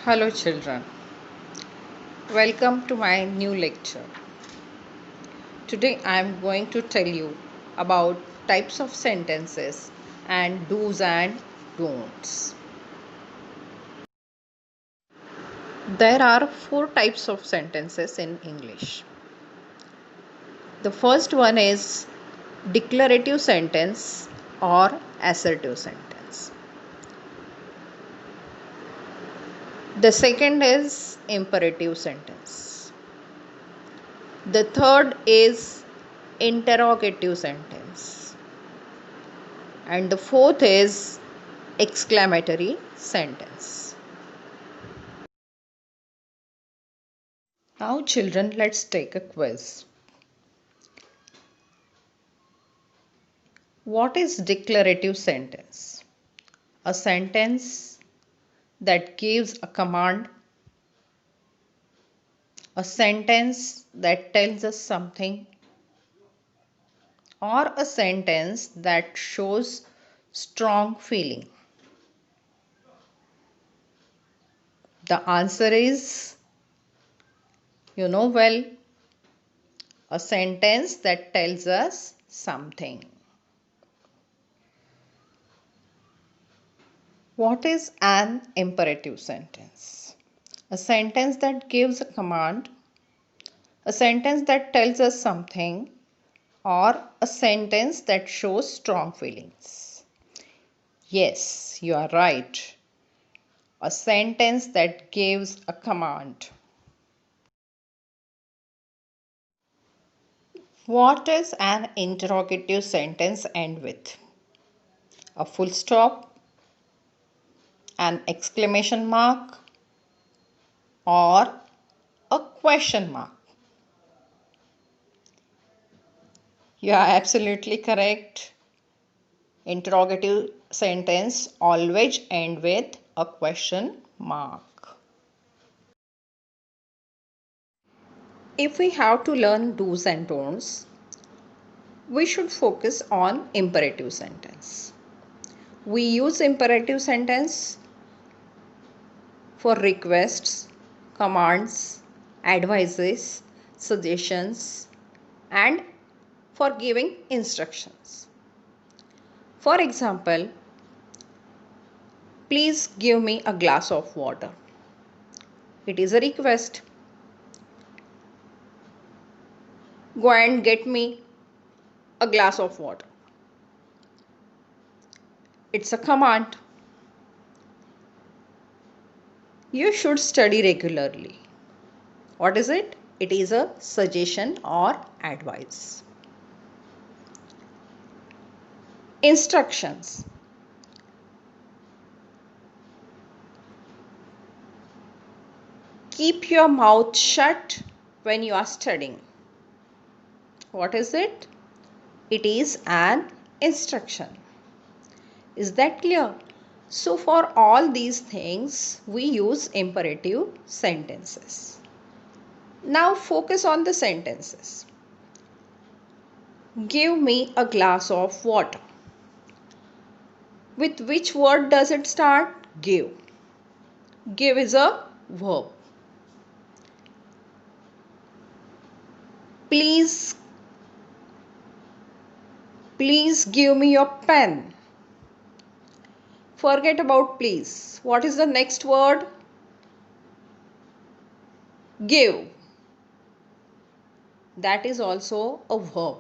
Hello children, welcome to my new lecture. Today I am going to tell you about types of sentences and do's and don'ts. There are four types of sentences in English. The first one is declarative sentence or assertive sentence. The second is imperative sentence. The third is interrogative sentence. And the fourth is exclamatory sentence. Now, children, let's take a quiz. What is declarative sentence? A sentence that gives a command, a sentence that tells us something, or a sentence that shows strong feeling. The answer is, you know well, a sentence that tells us something. What is an imperative sentence? A sentence that gives a command, a sentence that tells us something, or a sentence that shows strong feelings. Yes, you are right. A sentence that gives a command. What does an interrogative sentence end with? A full stop, an exclamation mark, or a question mark? You are absolutely correct. Interrogative sentence always end with a question mark. If we have to learn do's and don'ts, we should focus on imperative sentence. We use imperative sentence for requests, commands, advices, suggestions, and for giving instructions. For example, please give me a glass of water. It is a request. Go and get me a glass of water. It's a command. You should study regularly. What is it? It is a suggestion or advice. Instructions. Keep your mouth shut when you are studying. What is it? It is an instruction. Is that clear? So for all these things, we use imperative sentences. Now focus on the sentences. Give me a glass of water. With which word does it start? Give. Give is a verb. Please give me your pen. Forget about please. What is the next word? Give. That is also a verb.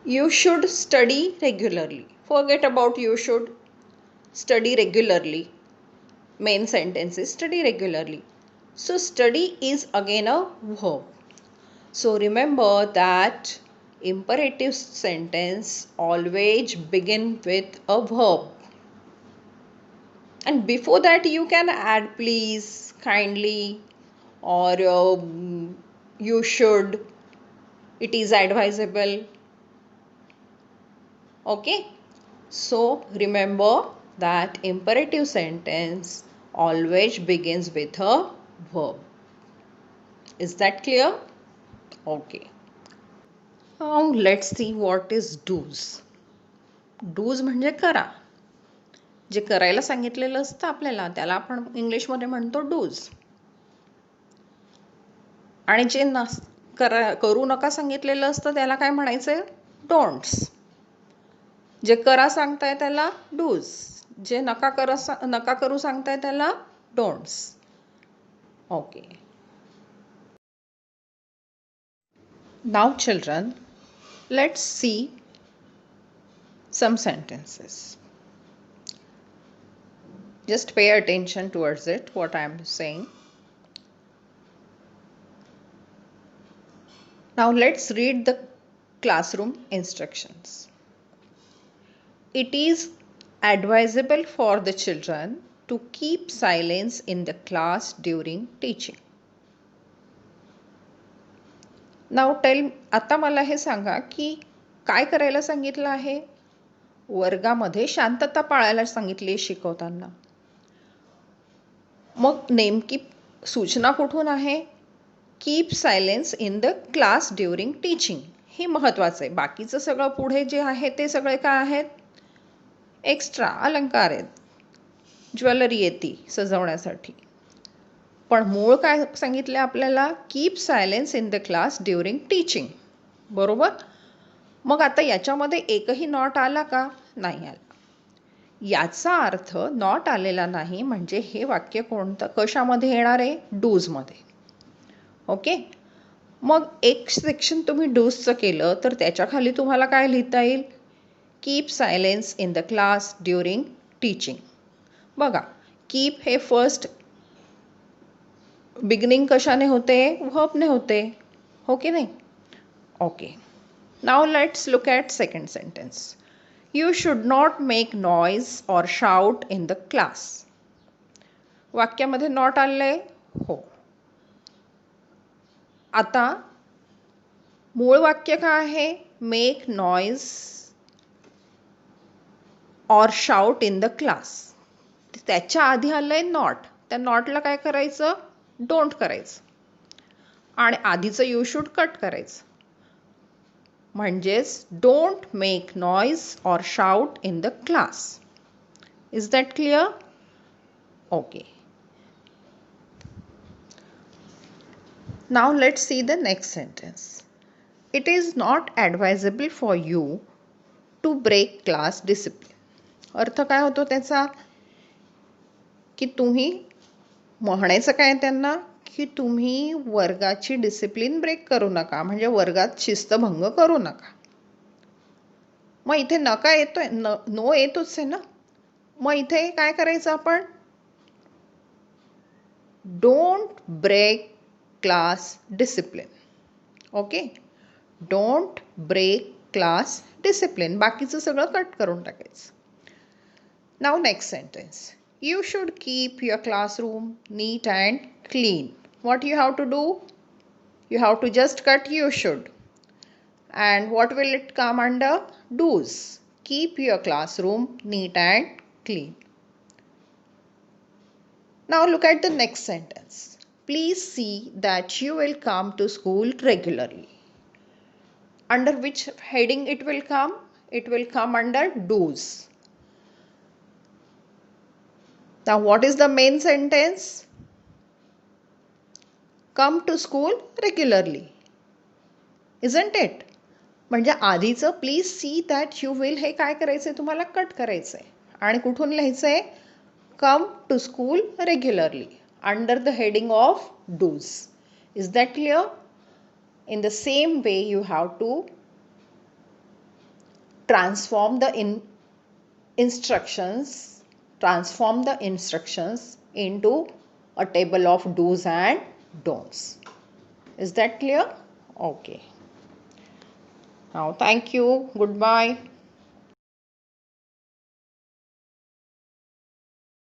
You should study regularly. Forget about you should. Study regularly. Main sentence is study regularly. So study is again a verb. So remember that imperative sentence always begin with a verb. And before that you can add please, kindly, or you should, it is advisable. Okay. So remember that imperative sentence always begins with a verb. Is that clear? Okay. Now let's see what is do's. Do's म्हणजे करा. जे करायला सांगितलेलं असतं आपल्याला त्याला आपण इंग्लिशमध्ये म्हणतो डूज. आणि जे करू नका सांगितलेलं असतं त्याला काय म्हणायचंय? डोंट्स. जे करा सांगताय त्याला डूज, जे नका करू सांगताय त्याला don'ts. Okay. Now children, let's see some sentences. Just pay attention towards it, what I am saying. Now let's read the classroom instructions. It is advisable for the children to keep silence in the class during teaching. Now आता मला हे सांगा की काय करायला सांगितलं आहे? वर्गामध्ये शांतता पाळायला सांगितली शिकवताना. मग नेमकी सूचना कुठून आहे? Keep silence in the class during teaching. हे महत्त्वाचं आहे. बाकीचं सगळं पुढे जे आहे ते सगळे काय आहेत? एक्स्ट्रा अलंकार आहेत, ज्वेलरी येते सजवण्यासाठी. पण मूळ काय सांगितलं आपल्याला? Keep silence in the class during teaching. बरोबर. मग आता याच्यामध्ये एकही नॉट आला का? नाही आला. याचा अर्थ नॉट आलेला नाही म्हणजे हे वाक्य कोणतं कशामध्ये येणार आहे? डूजमध्ये. ओके. मग एक सेक्शन तुम्ही डूजचं केलं तर त्याच्या खाली तुम्हाला काय लिहिता येईल? Keep silence in the class during teaching. बघा, कीप हे फर्स्ट बिगिनिंग कशाने होते? व्हर्बने होते. हो की नाही? Okay. Now let's look at second sentence. You should not make noise or shout in the class. वाक्यामध्ये नॉट आलंय? हो. आता मूळ वाक्य काय आहे? मेक नॉईज और शाउट इन द क्लास. त्याच्या आधी आलंय नॉट. त्या नॉटला काय करायचं? डोंट करायचं. आणि आधीचं यू शुड कट करायचं. म्हणजेच डोंट मेक नॉईज और shout in the class. Is that clear? Okay. Now let's see the next sentence. It is not advisable for you to break class discipline. अर्थ काय होतो त्याचा? की तुम्ही म्हणायचं काय त्यांना? की तुम्ही वर्गाची डिसिप्लिन ब्रेक करू नका, म्हणजे वर्गात शिस्तभंग करू नका. मग इथे नका येतोय, नो येतोच आहे ना. मग इथे काय करायचं आपण? Don't break class discipline. Okay. Don't break class discipline. बाकीचं सगळं कट करून टाकायचं. Now next sentence. You should keep your classroom neat and clean. What you have to do? You have to just cut you should. And what will it come under? Do's. Keep your classroom neat and clean. Now look at the next sentence. Please see that you will come to school regularly. Under which heading it will come? It will come under do's. Now what is the main sentence? Come to school regularly. Isn't it? म्हणजे आधीचं please see that you will हे काय करायचं आहे? तुम्हाला cut करायचं आहे. आणि कुठून लिहायचं आहे? Come to school regularly under the heading of dos. Is that clear? In the same way you have to transform the instructions into a table of do's and don'ts. Is that clear? Okay. Now thank you. Goodbye.